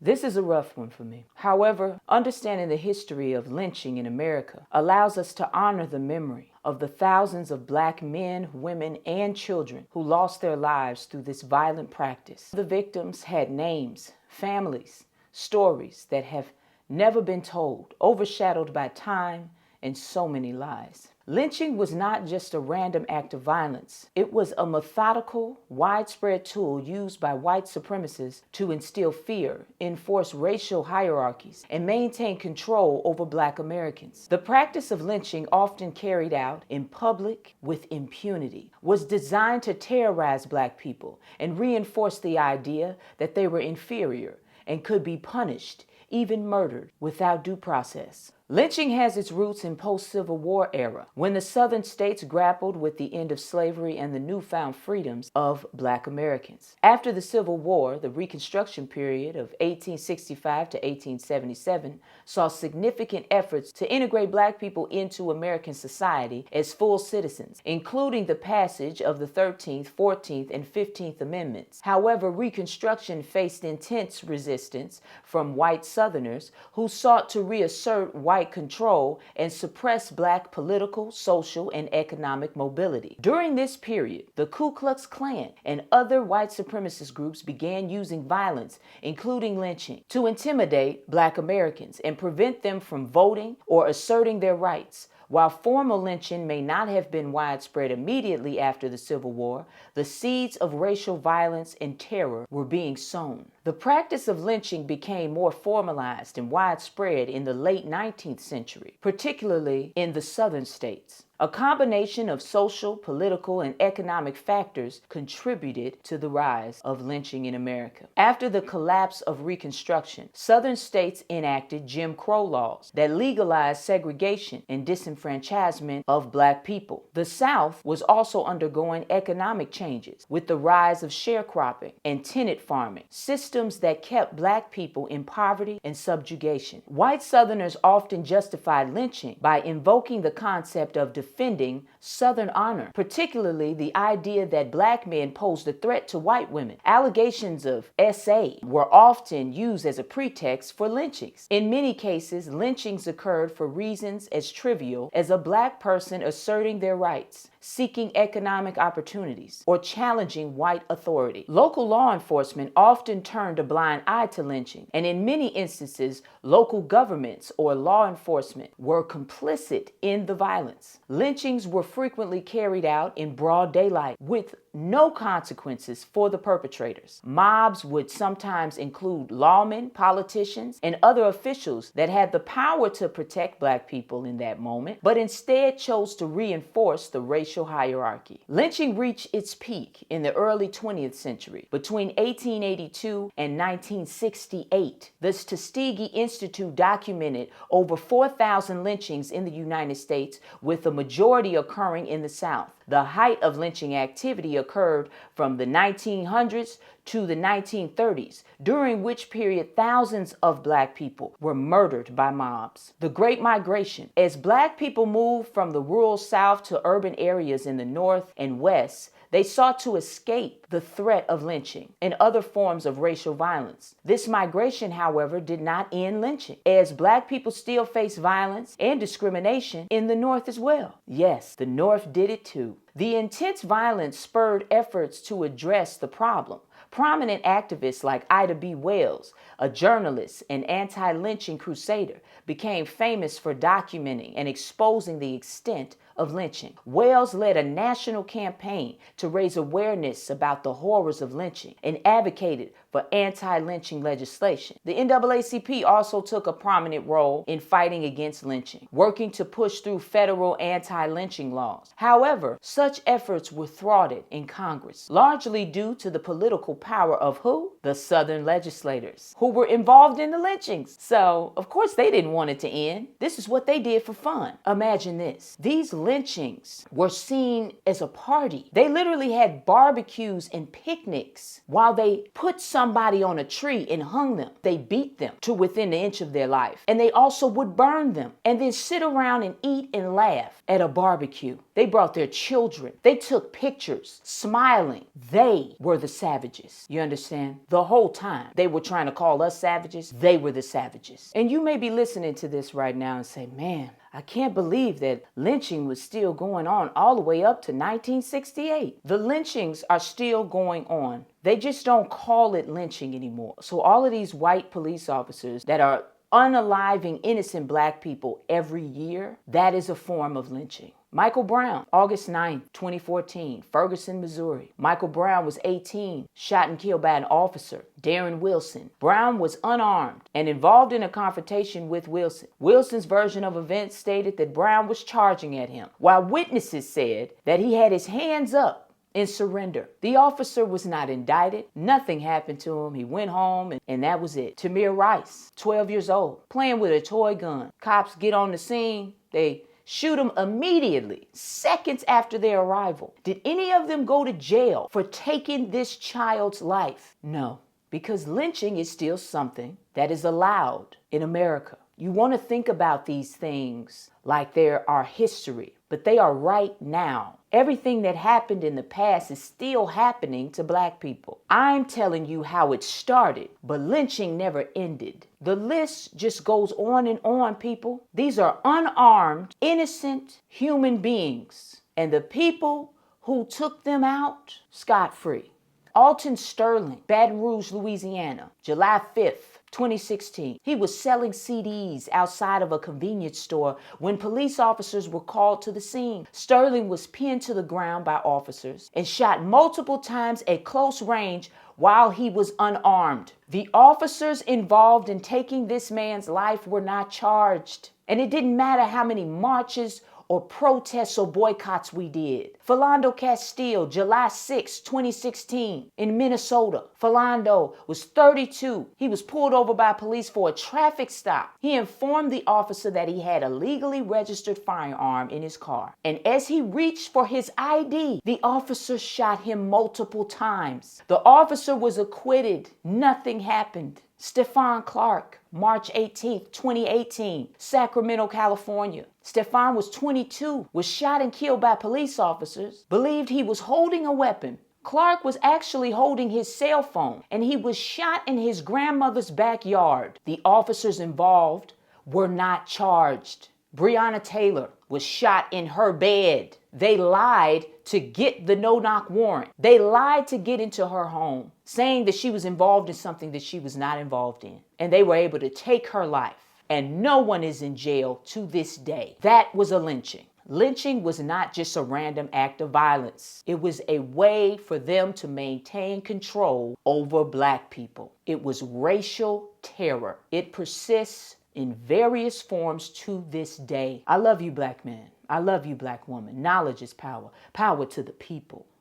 This is a rough one for me. However, understanding the history of lynching in America allows us to honor the memory of the thousands of Black men, women, and children who lost their lives through this violent practice. The victims had names, families, stories that have never been told, overshadowed by time and so many lies. Lynching was not just a random act of violence. It was a methodical, widespread tool used by white supremacists to instill fear, enforce racial hierarchies, and maintain control over Black Americans. The practice of lynching, often carried out in public with impunity, was designed to terrorize Black people and reinforce the idea that they were inferior and could be punished, even murdered, without due process. Lynching has its roots in post-Civil War era, when the Southern states grappled with the end of slavery and the newfound freedoms of Black Americans. After the Civil War, the Reconstruction period of 1865 to 1877 saw significant efforts to integrate Black people into American society as full citizens, including the passage of the 13th, 14th, and 15th Amendments. However, Reconstruction faced intense resistance from white Southerners who sought to reassert white control and suppress Black political, social, and economic mobility. During this period, the Ku Klux Klan and other white supremacist groups began using violence, including lynching, to intimidate Black Americans and prevent them from voting or asserting their rights. While formal lynching may not have been widespread immediately after the Civil War, the seeds of racial violence and terror were being sown. The practice of lynching became more formalized and widespread in the late 19th century, particularly in the Southern states. A combination of social, political, and economic factors contributed to the rise of lynching in America. After the collapse of Reconstruction, Southern states enacted Jim Crow laws that legalized segregation and disenfranchisement of Black people. The South was also undergoing economic changes with the rise of sharecropping and tenant farming, systems that kept Black people in poverty and subjugation. White Southerners often justified lynching by invoking the concept of defending Southern honor, particularly the idea that Black men posed a threat to white women. Allegations of SA were often used as a pretext for lynchings. In many cases, lynchings occurred for reasons as trivial as a Black person asserting their rights, seeking economic opportunities, or challenging white authority. Local law enforcement often turned a blind eye to lynching, and in many instances, local governments or law enforcement were complicit in the violence. Lynchings were frequently carried out in broad daylight with no consequences for the perpetrators. Mobs would sometimes include lawmen, politicians, and other officials that had the power to protect Black people in that moment, but instead chose to reinforce the racial hierarchy. Lynching reached its peak in the early 20th century. Between 1882 and 1968, the Tuskegee Institute documented over 4,000 lynchings in the United States, with the majority occurring in the South. The height of lynching activity occurred from the 1900s to the 1930s, during which period thousands of Black people were murdered by mobs. The Great Migration. As Black people moved from the rural South to urban areas in the North and West, they sought to escape the threat of lynching and other forms of racial violence. This migration, however, did not end lynching, as Black people still face violence and discrimination in the North as well. Yes, the North did it too. The intense violence spurred efforts to address the problem. Prominent activists like Ida B. Wells, a journalist and anti-lynching crusader, became famous for documenting and exposing the extent of lynching. Wells led a national campaign to raise awareness about the horrors of lynching and advocated for anti-lynching legislation. The NAACP also took a prominent role in fighting against lynching, working to push through federal anti-lynching laws. However, such efforts were thwarted in Congress, largely due to the political power of who? The Southern legislators, who were involved in the lynchings. So, of course, they didn't want it to end. This is what they did for fun. Imagine this. These lynchings were seen as a party. They literally had barbecues and picnics while they put somebody on a tree and hung them. They beat them to within an inch of their life. And they also would burn them and then sit around and eat and laugh at a barbecue. They brought their children. They took pictures, smiling. They were the savages. You understand? The whole time they were trying to call us savages, they were the savages. And you may be listening to this right now and say, man, I can't believe that lynching was still going on all the way up to 1968. The lynchings are still going on. They just don't call it lynching anymore. So all of these white police officers that are unaliving innocent black people every year, that is a form of lynching. Michael Brown, August 9, 2014, Ferguson, Missouri. Michael Brown was 18, shot and killed by an officer, Darren Wilson. Brown was unarmed and involved in a confrontation with Wilson. Wilson's version of events stated that Brown was charging at him, while witnesses said that he had his hands up in surrender. The officer was not indicted. Nothing happened to him. He went home and that was it. Tamir Rice, 12 years old, playing with a toy gun. Cops get on the scene. They shoot him immediately, seconds after their arrival. Did any of them go to jail for taking this child's life? No, because lynching is still something that is allowed in America. You want to think about these things like they are history, but they are right now. Everything that happened in the past is still happening to black people. I'm telling you how it started, but lynching never ended. The list just goes on and on, people. These are unarmed, innocent human beings. And the people who took them out, scot-free. Alton Sterling, Baton Rouge, Louisiana, July 5th. 2016. He was selling CDs outside of a convenience store when police officers were called to the scene. Sterling was pinned to the ground by officers and shot multiple times at close range while he was unarmed. The officers involved in taking this man's life were not charged. And it didn't matter how many marches or protests or boycotts we did. Philando Castile, July 6, 2016, in Minnesota. Philando was 32. He was pulled over by police for a traffic stop. He informed the officer that he had a legally registered firearm in his car. And as he reached for his ID, the officer shot him multiple times. The officer was acquitted. Nothing happened. Stephon Clark, March 18, 2018, Sacramento, California. Stephon was 22, was shot and killed by police officers, believed he was holding a weapon. Clark was actually holding his cell phone, and he was shot in his grandmother's backyard. The officers involved were not charged. Breonna Taylor was shot in her bed. They lied to get the no-knock warrant. They lied to get into her home, saying that she was involved in something that she was not involved in. And they were able to take her life. And no one is in jail to this day. That was a lynching. Lynching was not just a random act of violence. It was a way for them to maintain control over black people. It was racial terror. It persists in various forms to this day. I love you, black man. I love you, black woman. Knowledge is power. Power to the people.